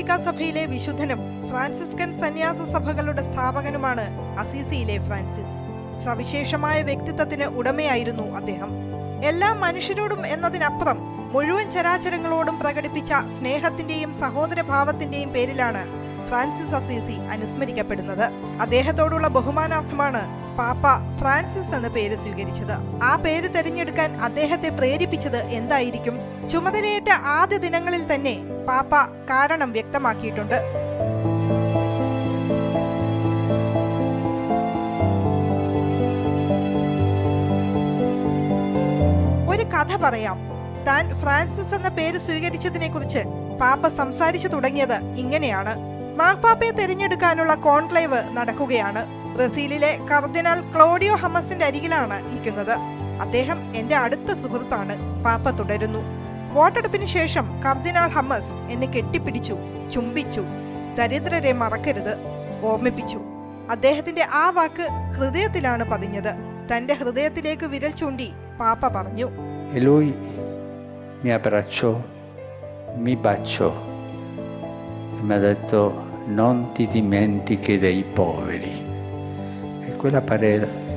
കത്തോലിക്ക സഭയിലെ വിശുദ്ധനും ഫ്രാൻസിസ്കൻ സന്യാസ സഭകളുടെ സ്ഥാപകനുമാണ് അസീസിയിലെ ഫ്രാൻസിസ്. സവിശേഷമായ വ്യക്തിത്വത്തിന് ഉടമയായിരുന്നു അദ്ദേഹം. എല്ലാ മനുഷ്യരോടും എന്നതിനപ്പുറം മുഴുവൻ ചരാചരങ്ങളോടും പ്രകടിപ്പിച്ച സ്നേഹത്തിന്റെയും സഹോദരഭാവത്തിന്റെയും പേരിലാണ് ഫ്രാൻസിസ് അസീസി അനുസ്മരിക്കപ്പെടുന്നത്. അദ്ദേഹത്തോടുള്ള ബഹുമാനാർത്ഥമാണ് പാപ്പ ഫ്രാൻസിസ് എന്ന പേര് സ്വീകരിച്ചത്. ആ പേര് തെരഞ്ഞെടുക്കാൻ അദ്ദേഹത്തെ പ്രേരിപ്പിച്ചത് എന്തായിരിക്കും? ചുമതലയേറ്റ ആദ്യ ദിനങ്ങളിൽ തന്നെ പാപ്പ കാരണം വ്യക്തമാക്കിയിട്ടുണ്ട്. ഒരു കഥ പറയാം. താൻ ഫ്രാൻസിസ് എന്ന പേര് സ്വീകരിച്ചതിനെ കുറിച്ച് പാപ്പ സംസാരിച്ചു തുടങ്ങിയത് ഇങ്ങനെയാണ്. മാർപ്പാപ്പയെ തിരഞ്ഞെടുക്കാനുള്ള കോൺക്ലേവ് നടക്കുകയാണ്. ബ്രസീലിലെ കർദിനാൾ ക്ലോഡിയോ ഹമ്മസിന്റെ അരികിലാണ് ഇരിക്കുന്നത്. അദ്ദേഹം എന്റെ അടുത്ത സുഹൃത്താണ്. പാപ്പ തുടരുന്നു. വോട്ടെടുപ്പിന് ശേഷം കർദിനാൾ ഹമ്മസ് എന്നെ കെട്ടിപ്പിടിച്ചു, ചുംബിച്ചു. ദരിദ്രരെ മറക്കരുത് ഓർമ്മിപ്പിച്ചു. അദ്ദേഹത്തിന്റെ ആ വാക്ക് ഹൃദയത്തിലാണ് പതിഞ്ഞത്. തന്റെ ഹൃദയത്തിലേക്ക് വിരൽ ചൂണ്ടി പാപ്പ പറഞ്ഞു. Mi abbracciò, mi baciò e mi ha detto non ti dimentichi dei poveri. E quella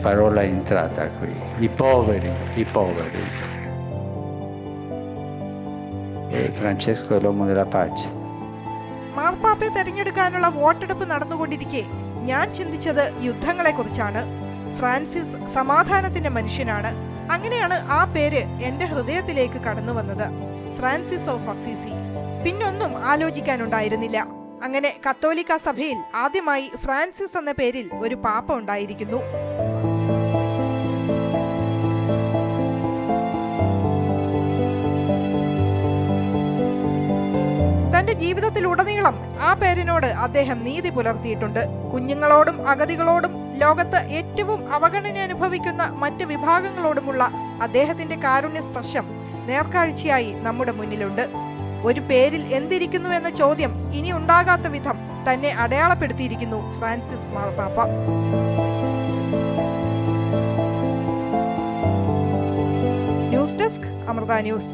parola è entrata qui, i poveri. E Francesco è l'uomo della pace. മാർപ്പാപ്പയെ തെരഞ്ഞെടുക്കാനുള്ള വോട്ടെടുപ്പ് നടന്നുകൊണ്ടിരിക്കെ ഞാൻ ചിന്തിച്ചത് യുദ്ധങ്ങളെ കുറിച്ചാണ്. ഫ്രാൻസിസ് സമാധാനത്തിന്റെ മനുഷ്യനാണ്. അങ്ങനെയാണ് ആ പേര് എന്റെ ഹൃദയത്തിലേക്ക് കടന്നു വന്നത്, ഫ്രാൻസിസ് ഓഫ് അസീസി. പിന്നൊന്നും ആലോചിക്കാനുണ്ടായിരുന്നില്ല. അങ്ങനെ കത്തോലിക്ക സഭയിൽ ആദ്യമായി ഫ്രാൻസിസ് എന്ന പേരിൽ ഒരു പാപ്പ ഉണ്ടായിരിക്കുന്നു. തന്റെ ജീവിതത്തിലുടനീളം ആ പേരിനോട് അദ്ദേഹം നീതി പുലർത്തിയിട്ടുണ്ട്. കുഞ്ഞുങ്ങളോടും അഗതികളോടും ലോകത്ത് ഏറ്റവും അവഗണന അനുഭവിക്കുന്ന മറ്റ് വിഭാഗങ്ങളോടുമുള്ള അദ്ദേഹത്തിന്റെ കാരുണ്യ സ്പർശം നേർക്കാഴ്ചയായി നമ്മുടെ മുന്നിലുണ്ട്. ഒരു പേരിൽ എന്തിരിക്കുന്നു എന്ന ചോദ്യം ഇനി ഉണ്ടാകാത്ത വിധം തന്നെ അടയാളപ്പെടുത്തിയിരിക്കുന്നു ഫ്രാൻസിസ് മാർപ്പാപ്പ. News desk, Amrita news.